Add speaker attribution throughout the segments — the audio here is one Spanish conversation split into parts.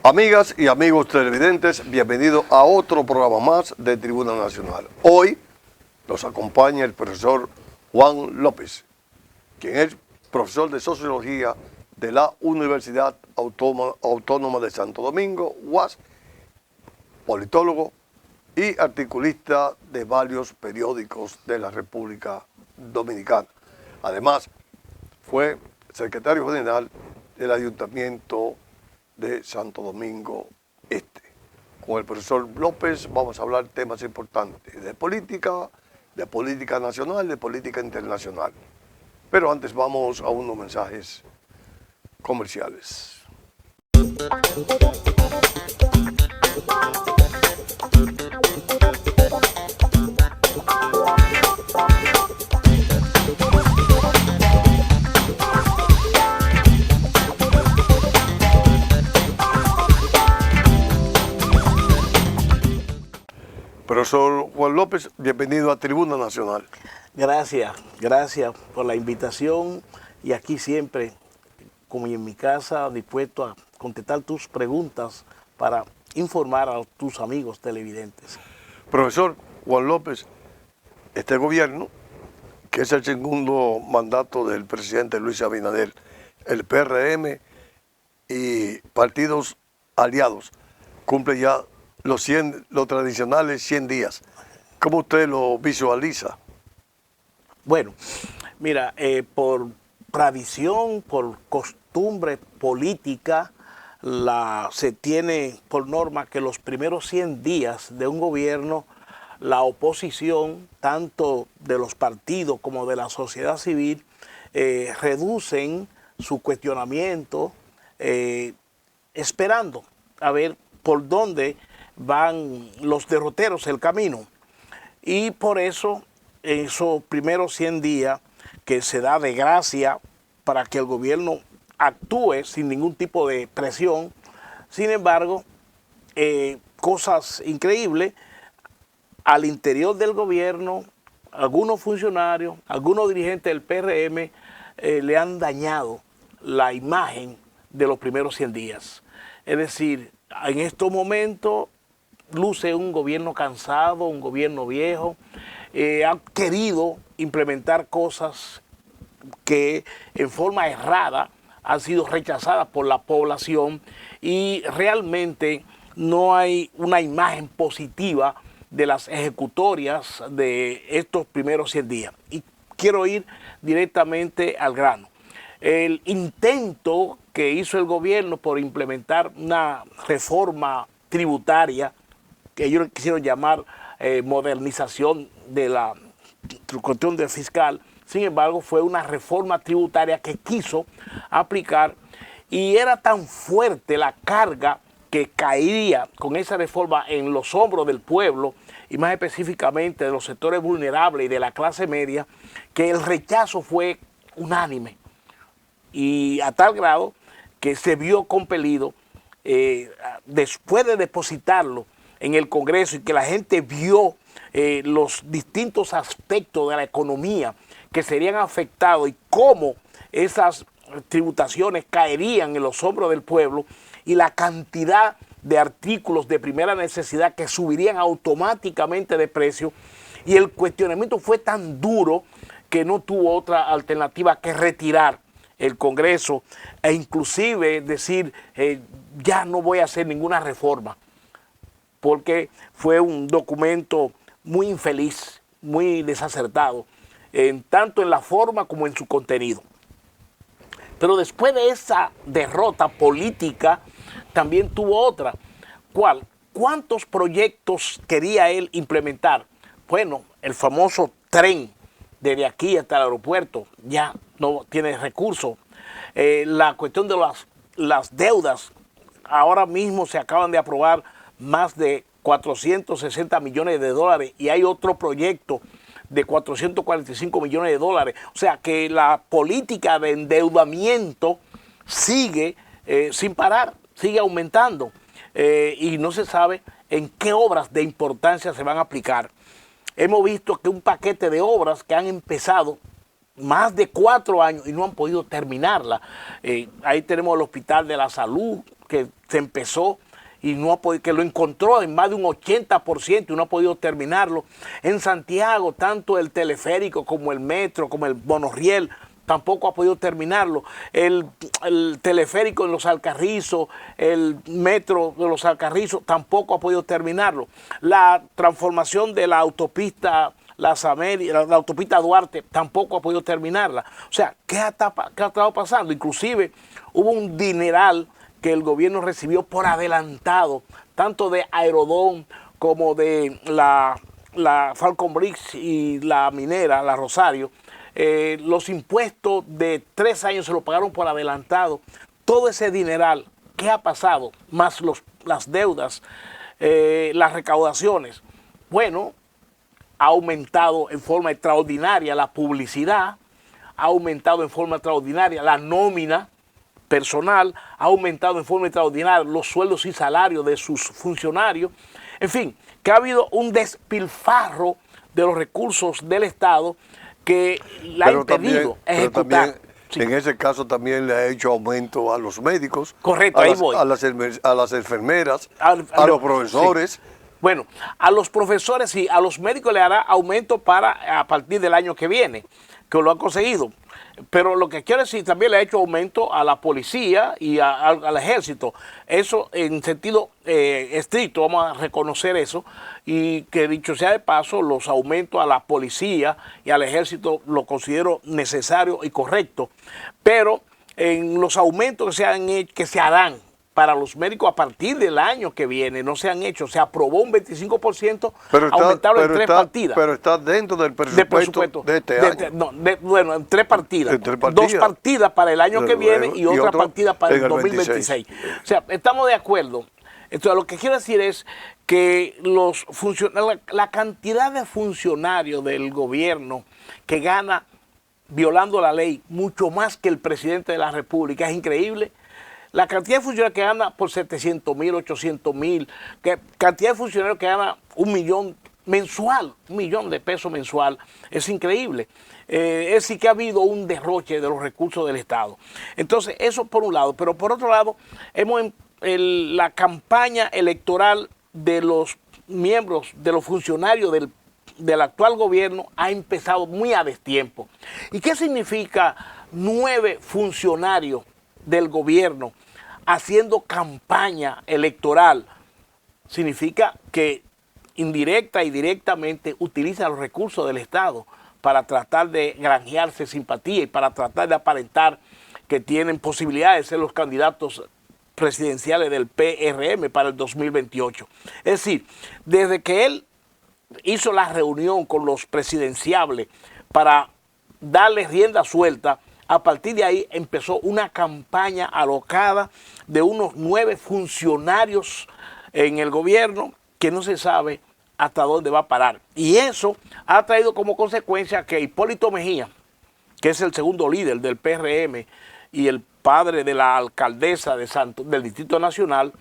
Speaker 1: Amigas y amigos televidentes, bienvenidos a otro programa más de Tribuna Nacional. Hoy nos acompaña el profesor Juan López, quien es profesor de Sociología de la Universidad Autónoma de Santo Domingo, UAS, politólogo y articulista de varios periódicos de la República Dominicana. Además, fue secretario general del Ayuntamiento de Santo Domingo Este. Con el profesor López vamos a hablar temas importantes de política nacional, de política internacional. Pero antes vamos a unos mensajes comerciales. Profesor Juan López, bienvenido a Tribuna Nacional.
Speaker 2: Gracias por la invitación y aquí siempre, como en mi casa, dispuesto a contestar tus preguntas para informar a tus amigos televidentes.
Speaker 1: Profesor Juan López, este gobierno, que es el segundo mandato del presidente Luis Abinader, el PRM y partidos aliados, cumple ya los tradicionales 100 días. ¿Cómo usted lo visualiza?
Speaker 2: Bueno, mira, por tradición, por costumbre política, se tiene por norma que los primeros 100 días de un gobierno, la oposición, tanto de los partidos como de la sociedad civil, reducen su cuestionamiento, esperando a ver por dónde van los derroteros, el camino. Y por eso, en esos primeros 100 días que se da de gracia para que el gobierno actúe sin ningún tipo de presión, sin embargo, cosas increíbles, al interior del gobierno, algunos funcionarios, algunos dirigentes del PRM le han dañado la imagen de los primeros 100 días. Es decir, en estos momentos luce un gobierno cansado, un gobierno viejo, ha querido implementar cosas que en forma errada han sido rechazadas por la población y realmente no hay una imagen positiva de las ejecutorias de estos primeros 100 días. Y quiero ir directamente al grano. El intento que hizo el gobierno por implementar una reforma tributaria, que ellos quisieron llamar modernización de la cuestión del fiscal, sin embargo fue una reforma tributaria que quiso aplicar y era tan fuerte la carga que caería con esa reforma en los hombros del pueblo y más específicamente de los sectores vulnerables y de la clase media, que el rechazo fue unánime y a tal grado que se vio compelido después de depositarlo en el Congreso y que la gente vio los distintos aspectos de la economía que serían afectados y cómo esas tributaciones caerían en los hombros del pueblo y la cantidad de artículos de primera necesidad que subirían automáticamente de precio, y el cuestionamiento fue tan duro que no tuvo otra alternativa que retirar el Congreso e inclusive decir ya no voy a hacer ninguna reforma, porque fue un documento muy infeliz, muy desacertado, tanto en la forma como en su contenido. Pero después de esa derrota política, también tuvo otra. ¿Cuál? ¿Cuántos proyectos quería él implementar? Bueno, el famoso tren desde aquí hasta el aeropuerto ya no tiene recursos. La cuestión de las deudas, ahora mismo se acaban de aprobar más de 460 millones de dólares y hay otro proyecto de 445 millones de dólares. O sea que la política de endeudamiento sigue sin parar, sigue aumentando y no se sabe en qué obras de importancia se van a aplicar. Hemos visto que un paquete de obras que han empezado más de 4 años y no han podido terminarla. Ahí tenemos el Hospital de la Salud, que se empezó y no ha podido, que lo encontró en más de un 80% y no ha podido terminarlo. En Santiago, tanto el teleférico como el metro, como el monorriel, tampoco ha podido terminarlo. El teleférico en Los Alcarrizos, el metro de Los Alcarrizos, tampoco ha podido terminarlo. La transformación de la autopista Las Américas, la autopista Duarte, tampoco ha podido terminarla. O sea, ¿qué ha estado pasando? Inclusive hubo un dineral que el gobierno recibió por adelantado, tanto de Aerodón como de la Falcon Bricks y la minera, la Rosario. Los impuestos de 3 años se lo pagaron por adelantado. Todo ese dineral, ¿qué ha pasado? Más las deudas, las recaudaciones. Bueno, ha aumentado en forma extraordinaria la publicidad, ha aumentado en forma extraordinaria la nómina personal, ha aumentado en forma extraordinaria los sueldos y salarios de sus funcionarios. En fin, que ha habido un despilfarro de los recursos del Estado que le ha impedido ejecutar.
Speaker 1: Pero también,
Speaker 2: sí,
Speaker 1: en ese caso también le ha hecho aumento a los médicos,
Speaker 2: correcto, ahí voy,
Speaker 1: a las enfermeras, a los profesores.
Speaker 2: Sí. Bueno, a los profesores y a los médicos le hará aumento a partir del año que viene, que lo han conseguido. Pero lo que quiero decir, también le ha hecho aumento a la policía y al ejército. Eso en sentido estricto, vamos a reconocer eso. Y que dicho sea de paso, los aumentos a la policía y al ejército lo considero necesario y correcto. Pero en los aumentos que se harán para los médicos a partir del año que viene no se han hecho. Se aprobó un 25%, aumentarlo en 3 partidas.
Speaker 1: Pero está dentro del presupuesto de este año.
Speaker 2: Bueno, en 3 partidas. 2 partidas para el año que viene y otra partida para el 2026. O sea, estamos de acuerdo. Entonces, lo que quiero decir es que la cantidad de funcionarios del gobierno que gana violando la ley mucho más que el presidente de la República es increíble. La cantidad de funcionarios que gana por 700,000, 800,000, cantidad de funcionarios que gana 1 millón mensual, 1 millón de pesos mensual, es increíble. Es decir, que ha habido un derroche de los recursos del Estado. Entonces, eso por un lado. Pero por otro lado, la campaña electoral de los miembros, de los funcionarios del actual gobierno ha empezado muy a destiempo. ¿Y qué significa 9 funcionarios del gobierno haciendo campaña electoral? Significa que indirecta y directamente utilizan los recursos del Estado para tratar de granjearse simpatía y para tratar de aparentar que tienen posibilidades de ser los candidatos presidenciales del PRM para el 2028. Es decir, desde que él hizo la reunión con los presidenciables para darle rienda suelta, a partir de ahí empezó una campaña alocada de unos 9 funcionarios en el gobierno que no se sabe hasta dónde va a parar. Y eso ha traído como consecuencia que Hipólito Mejía, que es el segundo líder del PRM y el padre de la alcaldesa del Distrito Nacional,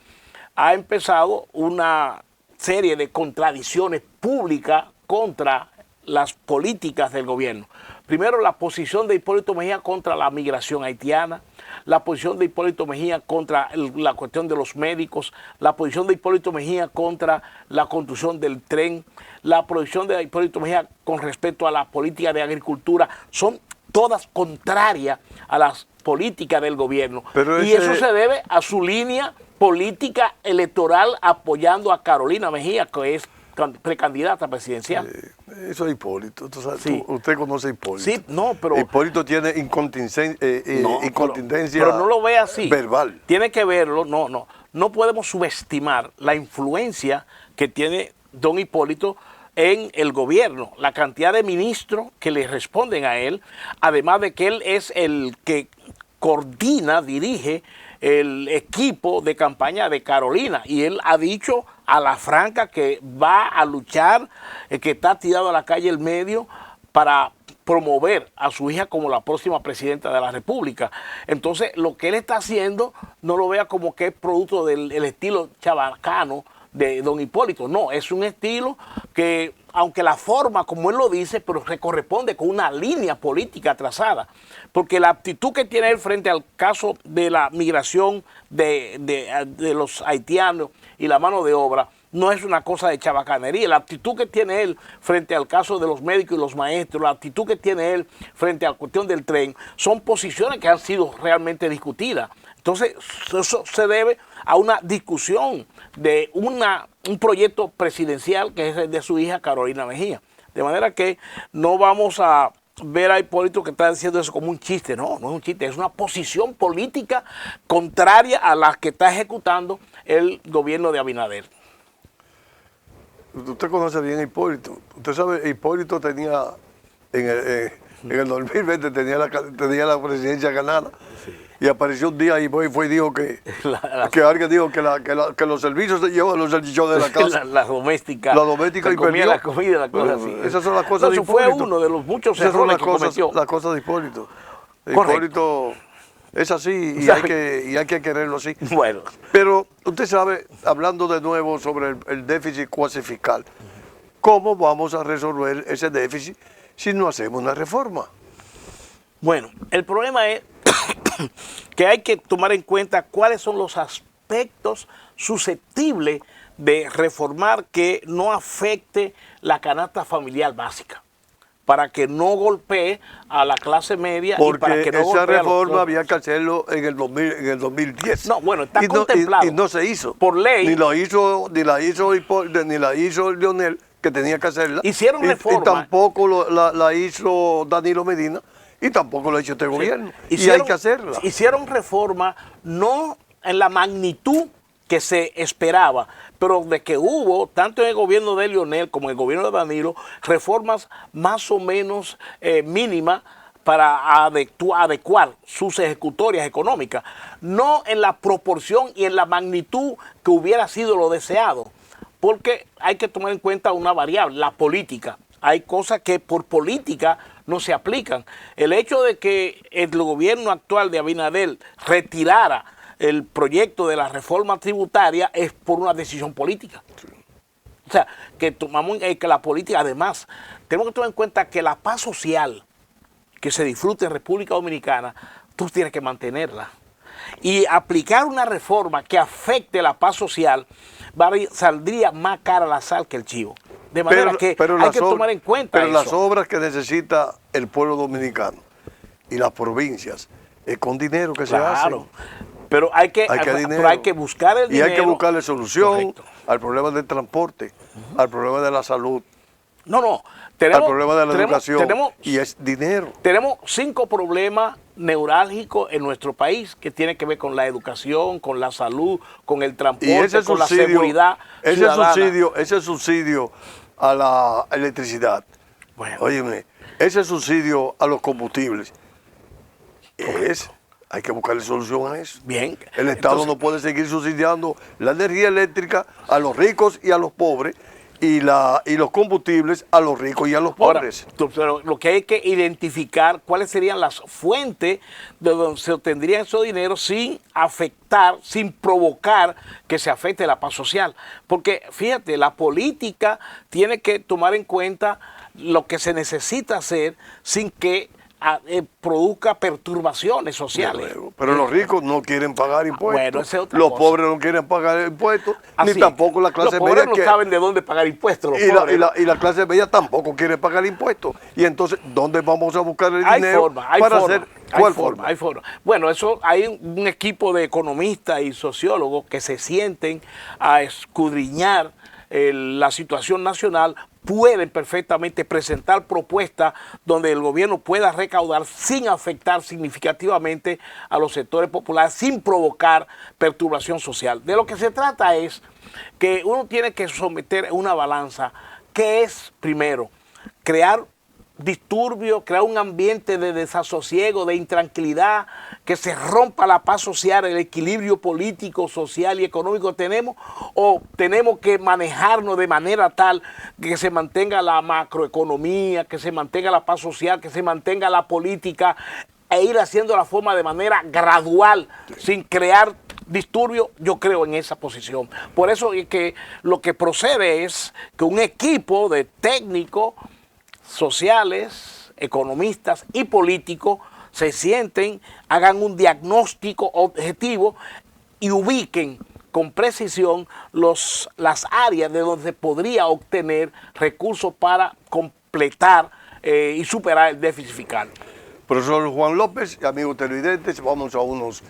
Speaker 2: ha empezado una serie de contradicciones públicas contra las políticas del gobierno. Primero, la posición de Hipólito Mejía contra la migración haitiana, la posición de Hipólito Mejía contra la cuestión de los médicos, la posición de Hipólito Mejía contra la construcción del tren, la posición de Hipólito Mejía con respecto a la política de agricultura, son todas contrarias a las políticas del gobierno. Y eso se debe a su línea política electoral apoyando a Carolina Mejía, que es precandidata presidencial.
Speaker 1: Eso es Hipólito.
Speaker 2: Sí.
Speaker 1: Usted conoce a Hipólito.
Speaker 2: Sí, no, pero
Speaker 1: Hipólito tiene incontinencia
Speaker 2: pero no lo ve así.
Speaker 1: Verbal.
Speaker 2: Tiene que verlo. No podemos subestimar la influencia que tiene don Hipólito en el gobierno, la cantidad de ministros que le responden a él, además de que él es el que coordina, dirige el equipo de campaña de Carolina, y él ha dicho a la franca que va a luchar, que está tirado a la calle el medio para promover a su hija como la próxima presidenta de la República. Entonces, lo que él está haciendo, no lo vea como que es producto del estilo chabacano de don Hipólito. No, es un estilo que, aunque la forma, como él lo dice, pero se corresponde con una línea política trazada. Porque la actitud que tiene él frente al caso de la migración de los haitianos y la mano de obra, no es una cosa de chabacanería. La actitud que tiene él frente al caso de los médicos y los maestros, la actitud que tiene él frente a la cuestión del tren, son posiciones que han sido realmente discutidas. Entonces, eso se debe a una discusión de un proyecto presidencial que es el de su hija Carolina Mejía. De manera que no vamos a ver a Hipólito que está diciendo eso como un chiste. No, no es un chiste, es una posición política contraria a la que está ejecutando el gobierno de Abinader.
Speaker 1: Usted conoce bien a Hipólito. Usted sabe, Hipólito tenía, en el 2020 tenía la presidencia ganada. Sí. Y apareció un día y fue y dijo que alguien dijo que los servicios se llevan los servicios de la casa.
Speaker 2: La doméstica.
Speaker 1: La doméstica y
Speaker 2: comía la comida, la cosa así.
Speaker 1: Esas son las cosas de Hipólito.
Speaker 2: Fue uno de los muchos errores que cometió.
Speaker 1: Las cosas de Hipólito.
Speaker 2: Correcto.
Speaker 1: Hipólito es así y hay que quererlo así.
Speaker 2: Bueno.
Speaker 1: Pero usted sabe, hablando de nuevo sobre el déficit cuasi fiscal, ¿cómo vamos a resolver ese déficit si no hacemos una reforma?
Speaker 2: Bueno, el problema es que hay que tomar en cuenta cuáles son los aspectos susceptibles de reformar que no afecte la canasta familiar básica, para que no golpee a la clase media.
Speaker 1: Porque
Speaker 2: y para que no
Speaker 1: esa reforma
Speaker 2: a
Speaker 1: había que hacerlo en el 2010.
Speaker 2: No, bueno, está contemplado.
Speaker 1: Y no se hizo.
Speaker 2: Por ley.
Speaker 1: Ni la hizo Leonel, que tenía que hacerla.
Speaker 2: Hicieron reforma.
Speaker 1: Y tampoco la hizo Danilo Medina. Y tampoco lo ha hecho este gobierno. Y hay que hacerla.
Speaker 2: Hicieron reforma no en la magnitud que se esperaba, pero de que hubo, tanto en el gobierno de Leonel como en el gobierno de Danilo, reformas más o menos mínimas para adecuar sus ejecutorias económicas, no en la proporción y en la magnitud que hubiera sido lo deseado, porque hay que tomar en cuenta una variable, la política. Hay cosas que por política no se aplican. El hecho de que el gobierno actual de Abinader retirara el proyecto de la reforma tributaria es por una decisión política. Sí. O sea, que tomamos que la política, además, tenemos que tomar en cuenta que la paz social que se disfruta en República Dominicana, tú tienes que mantenerla. Y aplicar una reforma que afecte la paz social saldría más cara la sal que el chivo. De manera que hay que tomar en cuenta
Speaker 1: pero
Speaker 2: eso.
Speaker 1: Las obras que necesita el pueblo dominicano y las provincias es con dinero que se hace.
Speaker 2: Pero hay que buscar el dinero.
Speaker 1: Y hay que buscarle solución al problema del transporte, al problema de la salud.
Speaker 2: No.
Speaker 1: Al problema de la educación. Y es dinero.
Speaker 2: Tenemos 5 problemas neurálgicos en nuestro país que tienen que ver con la educación, con la salud, con el transporte, con la seguridad ciudadana.
Speaker 1: Ese subsidio a la electricidad, óyeme, ese subsidio a los combustibles, hay que buscarle solución a eso.
Speaker 2: Bien.
Speaker 1: El Estado no puede seguir subsidiando la energía eléctrica a los ricos y a los pobres, y los combustibles a los ricos y a los pobres.
Speaker 2: Ahora, pero lo que hay que identificar cuáles serían las fuentes de donde se obtendría esos dineros sin afectar, sin provocar que se afecte la paz social. Porque fíjate, la política tiene que tomar en cuenta lo que se necesita hacer sin que produzca perturbaciones sociales.
Speaker 1: Pero los ricos no quieren pagar impuestos.
Speaker 2: Bueno, esa es otra
Speaker 1: los
Speaker 2: cosa.
Speaker 1: Pobres no quieren pagar impuestos, ni tampoco la clase media.
Speaker 2: Los pobres no saben de dónde pagar impuestos.
Speaker 1: Y la clase media tampoco quiere pagar impuestos. Y entonces, ¿dónde vamos a buscar el dinero para hacer cuál forma?
Speaker 2: Hay forma. Bueno, eso hay un equipo de economistas y sociólogos que se sienten a escudriñar la situación nacional. Pueden perfectamente presentar propuestas donde el gobierno pueda recaudar sin afectar significativamente a los sectores populares, sin provocar perturbación social. De lo que se trata es que uno tiene que someter una balanza que es, primero, crear disturbio, crear un ambiente de desasosiego, de intranquilidad, que se rompa la paz social, el equilibrio político, social y económico que tenemos, o tenemos que manejarnos de manera tal que se mantenga la macroeconomía, que se mantenga la paz social, que se mantenga la política, e ir haciendo la forma de manera gradual, sin crear disturbio. Yo creo en esa posición. Por eso es que lo que procede es que un equipo de técnicos sociales, economistas y políticos se sienten, hagan un diagnóstico objetivo y ubiquen con precisión las áreas de donde se podría obtener recursos para completar y superar el déficit fiscal.
Speaker 1: Profesor Juan López, amigos televidentes, vamos a unos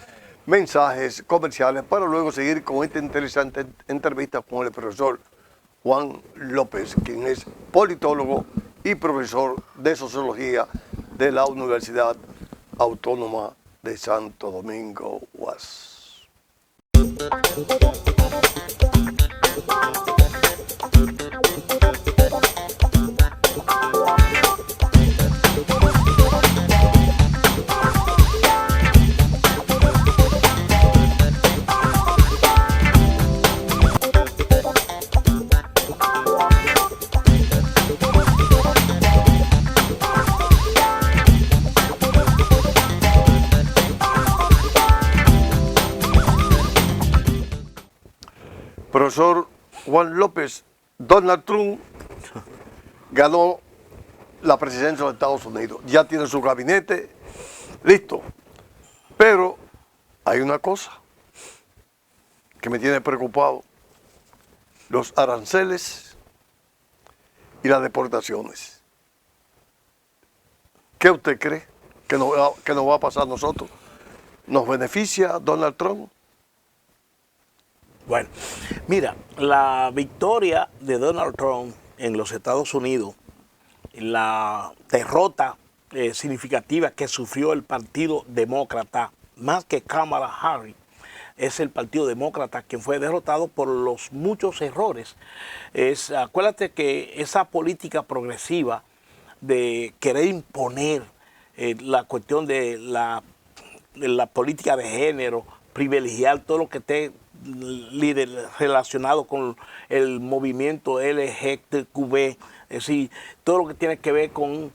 Speaker 1: mensajes comerciales para luego seguir con esta interesante entrevista con el profesor Juan López, quien es politólogo y profesor de sociología de la Universidad Autónoma de Santo Domingo, UAS. Profesor Juan López, Donald Trump ganó la presidencia de Estados Unidos, ya tiene su gabinete listo, pero hay una cosa que me tiene preocupado: los aranceles y las deportaciones. ¿Qué usted cree que nos va a pasar a nosotros? ¿Nos beneficia Donald Trump?
Speaker 2: Bueno, mira, la victoria de Donald Trump en los Estados Unidos, la derrota significativa que sufrió el Partido Demócrata, más que Kamala Harris, es el Partido Demócrata quien fue derrotado por los muchos errores. Acuérdate que esa política progresiva de querer imponer la cuestión de la política de género, privilegiar todo lo que esté relacionado con el movimiento LGTB, es decir, todo lo que tiene que ver con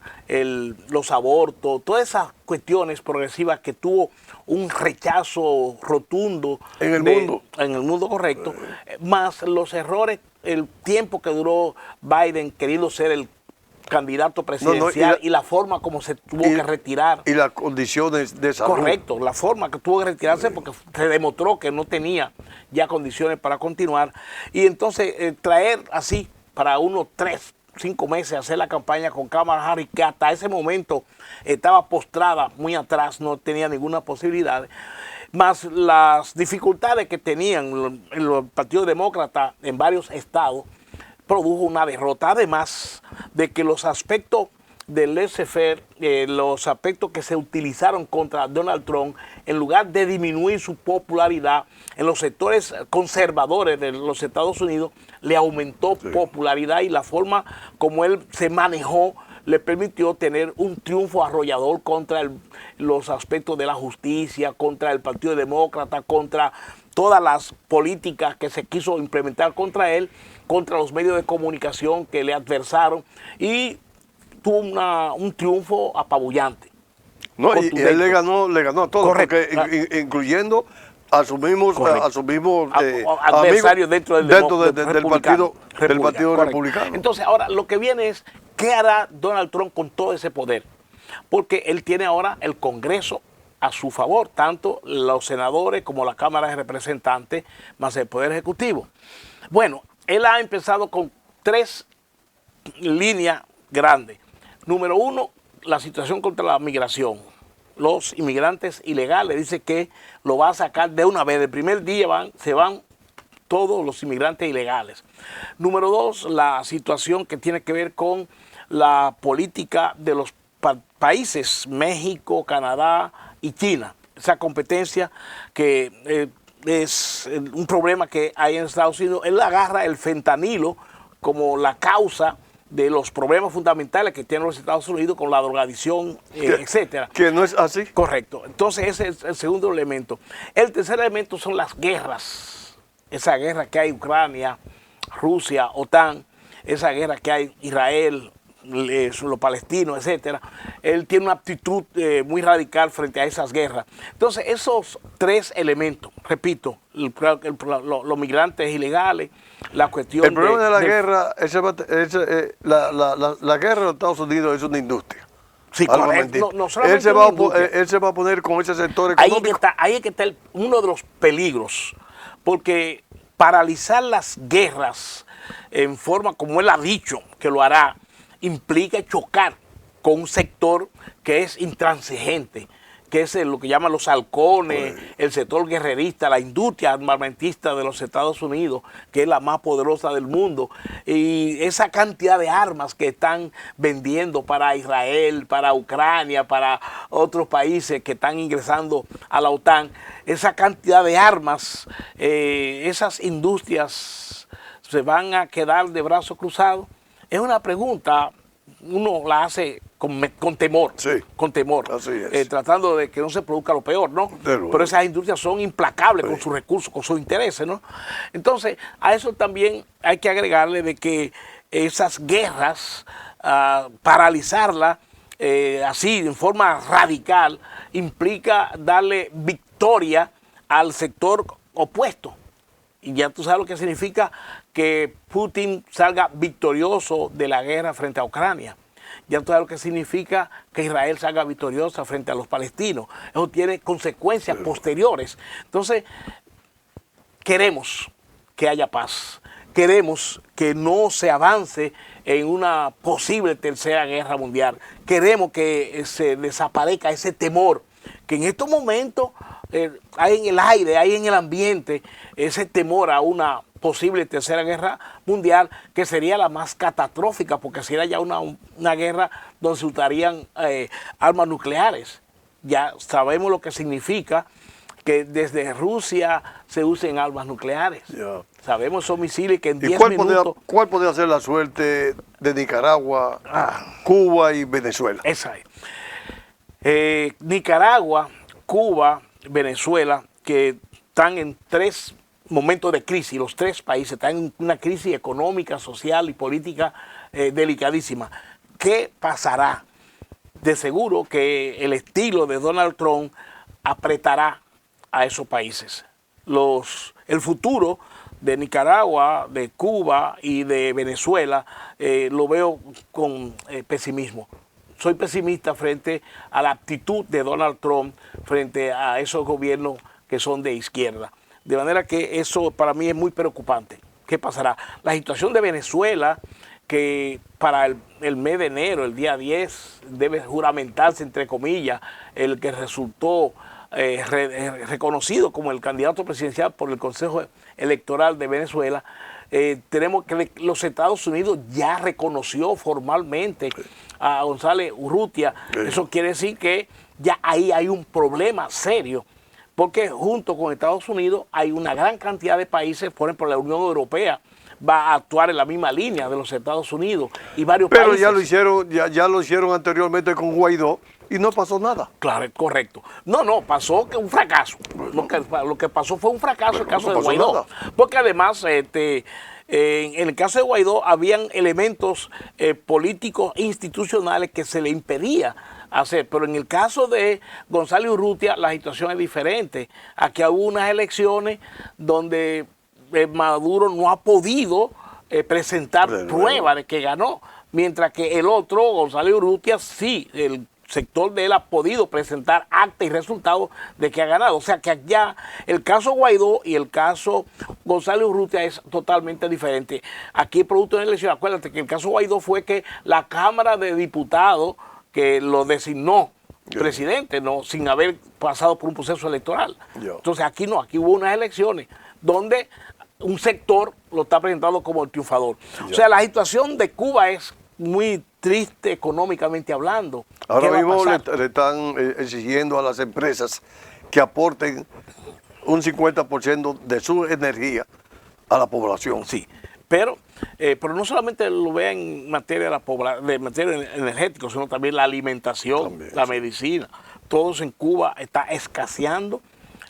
Speaker 2: los abortos, todas esas cuestiones progresivas que tuvo un rechazo rotundo
Speaker 1: en el
Speaker 2: mundo correcto, más los errores, el tiempo que duró Biden queriendo ser el candidato presidencial y la forma como se tuvo que retirar.
Speaker 1: Y las condiciones de salud.
Speaker 2: Correcto, la forma que tuvo que retirarse porque se demostró que no tenía ya condiciones para continuar. Y entonces traer así para unos 3-5 meses hacer la campaña con Kamala Harris, que hasta ese momento estaba postrada muy atrás, no tenía ninguna posibilidad, más las dificultades que tenían el Partido Demócrata en varios estados, produjo una derrota, además de que los aspectos del laissez-faire, los aspectos que se utilizaron contra Donald Trump, en lugar de disminuir su popularidad en los sectores conservadores de los Estados Unidos, le aumentó popularidad, y la forma como él se manejó le permitió tener un triunfo arrollador contra los aspectos de la justicia, contra el Partido Demócrata, contra todas las políticas que se quiso implementar contra él, contra los medios de comunicación que le adversaron, y tuvo un triunfo apabullante.
Speaker 1: No, y él le ganó a todos, porque incluyendo a sus mismos
Speaker 2: adversarios dentro
Speaker 1: del Partido Republicano.
Speaker 2: Entonces, ahora lo que viene es, ¿qué hará Donald Trump con todo ese poder? Porque él tiene ahora el Congreso a su favor, tanto los senadores como la Cámara de Representantes, más el Poder Ejecutivo. Bueno, él ha empezado con 3 líneas grandes. Número 1, la situación contra la migración. Los inmigrantes ilegales, dice que lo va a sacar de una vez. El primer día se van todos los inmigrantes ilegales. Número 2, la situación que tiene que ver con la política de los países, México, Canadá y China. Esa competencia que es un problema que hay en Estados Unidos. Él agarra el fentanilo como la causa de los problemas fundamentales que tienen los Estados Unidos con la drogadicción, etcétera.
Speaker 1: Que no es así.
Speaker 2: Correcto. Entonces ese es el segundo elemento. El tercer elemento son las guerras. Esa guerra que hay Ucrania, Rusia, OTAN, esa guerra que hay Israel, los palestinos, etcétera. Él tiene una actitud muy radical frente a esas guerras. Entonces esos tres elementos, repito, los migrantes ilegales, la cuestión
Speaker 1: el problema de la guerra, la guerra de los Estados Unidos es una industria.
Speaker 2: Sí, correcto. No
Speaker 1: él se va a poner con ese sector económico.
Speaker 2: Ahí es que está uno de los peligros, porque paralizar las guerras en forma como él ha dicho que lo hará, implica chocar con un sector que es intransigente, que es lo que llaman los halcones, el sector guerrerista, la industria armamentista de los Estados Unidos, que es la más poderosa del mundo, y esa cantidad de armas que están vendiendo para Israel, para Ucrania, para otros países que están ingresando a la OTAN, esa cantidad de armas, esas industrias se van a quedar de brazos cruzados. Es una pregunta, uno la hace con temor,
Speaker 1: sí,
Speaker 2: con temor,
Speaker 1: así es.
Speaker 2: Tratando de que no se produzca lo peor, ¿no? Pero esas industrias son implacables, sí, con sus recursos, con sus intereses, ¿no? Entonces, a eso también hay que agregarle de que esas guerras, paralizarlas así, en forma radical, implica darle victoria al sector opuesto. Y ya tú sabes lo que significa que Putin salga victorioso de la guerra frente a Ucrania. Ya tú sabes lo que significa que Israel salga victoriosa frente a los palestinos. Eso tiene consecuencias posteriores. Entonces, queremos que haya paz. Queremos que no se avance en una posible tercera guerra mundial. Queremos que se desaparezca ese temor que en estos momentos hay en el aire, hay en el ambiente, ese temor a una posible tercera guerra mundial, que sería la más catastrófica, porque sería ya una guerra donde se usarían armas nucleares. Ya sabemos lo que significa que desde Rusia se usen armas nucleares. Yeah. Sabemos esos misiles que en 10 minutos...
Speaker 1: ¿Cuál podría ser la suerte de Nicaragua, Cuba y Venezuela?
Speaker 2: Esa es. Nicaragua, Cuba, Venezuela, que están en tres momentos de crisis, los tres países están en una crisis económica, social y política delicadísima. ¿Qué pasará? De seguro que el estilo de Donald Trump apretará a esos países. El futuro de Nicaragua, de Cuba y de Venezuela lo veo con pesimismo. Soy pesimista frente a la actitud de Donald Trump frente a esos gobiernos que son de izquierda. De manera que eso para mí es muy preocupante. ¿Qué pasará? La situación de Venezuela, que para el mes de enero, el día 10, debe juramentarse, entre comillas, el que resultó reconocido como el candidato presidencial por el Consejo Electoral de Venezuela. Tenemos que los Estados Unidos ya reconoció formalmente a González Urrutia. Eso quiere decir que ya ahí hay un problema serio, porque junto con Estados Unidos hay una gran cantidad de países, por ejemplo la Unión Europea va a actuar en la misma línea de los Estados Unidos y varios países.
Speaker 1: Pero ya lo hicieron anteriormente con Guaidó y no pasó nada.
Speaker 2: Claro, correcto. No, pasó que un fracaso. Lo que pasó fue un fracaso el caso de Guaidó. Nada. Porque además, en el caso de Guaidó, habían elementos políticos e institucionales que se le impedía hacer. Pero en el caso de González Urrutia, la situación es diferente. Aquí hubo unas elecciones donde Maduro no ha podido presentar pruebas de que ganó, mientras que el otro, González Urrutia, sí, el sector de él ha podido presentar actas y resultados de que ha ganado. O sea que allá el caso Guaidó y el caso González Urrutia es totalmente diferente. Aquí el producto de la elección, acuérdate que el caso Guaidó fue que la Cámara de Diputados que lo designó presidente, no, sin haber pasado por un proceso electoral. Entonces aquí no, aquí hubo unas elecciones donde un sector lo está presentando como el triunfador. O sea, la situación de Cuba es muy triste económicamente hablando.
Speaker 1: Ahora mismo le están exigiendo a las empresas que aporten un 50% de su energía a la población.
Speaker 2: Sí, Pero no solamente lo vea en materia de materia energética, sino también la alimentación,
Speaker 1: También,
Speaker 2: la
Speaker 1: sí.
Speaker 2: medicina. Todos en Cuba está escaseando,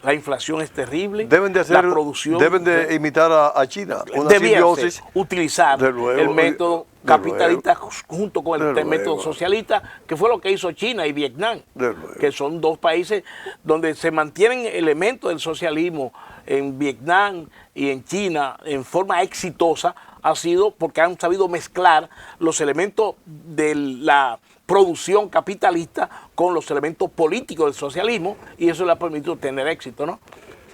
Speaker 2: la inflación es terrible,
Speaker 1: Deben de
Speaker 2: la producción
Speaker 1: deben de imitar a China, una
Speaker 2: debiese
Speaker 1: simbiosis.
Speaker 2: utilizar
Speaker 1: De luego,
Speaker 2: el método
Speaker 1: de
Speaker 2: capitalista junto con
Speaker 1: de
Speaker 2: el método
Speaker 1: luego.
Speaker 2: socialista, que fue lo que hizo China y Vietnam,
Speaker 1: De luego.
Speaker 2: que son dos países donde se mantienen elementos del socialismo. En Vietnam y en China en forma exitosa ha sido porque han sabido mezclar los elementos de la producción capitalista con los elementos políticos del socialismo, y eso le ha permitido tener éxito, ¿no?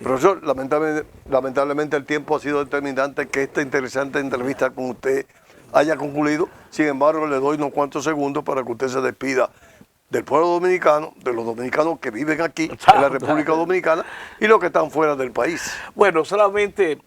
Speaker 1: Profesor, lamentablemente el tiempo ha sido determinante que esta interesante entrevista con usted haya concluido. Sin embargo, le doy unos cuantos segundos para que usted se despida del pueblo dominicano, de los dominicanos que viven aquí en la República Dominicana y los que están fuera del país.
Speaker 2: Bueno, solamente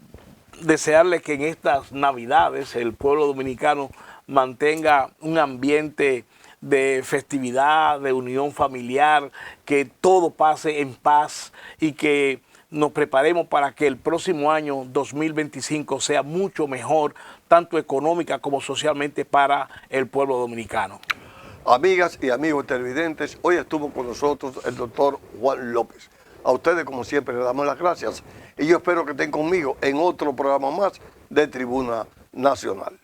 Speaker 2: desearle que en estas Navidades el pueblo dominicano mantenga un ambiente de festividad, de unión familiar, que todo pase en paz y que nos preparemos para que el próximo año 2025 sea mucho mejor, tanto económica como socialmente, para el pueblo dominicano.
Speaker 1: Amigas y amigos televidentes, hoy estuvo con nosotros el doctor Juan López. A ustedes, como siempre, les damos las gracias y yo espero que estén conmigo en otro programa más de Tribuna Nacional.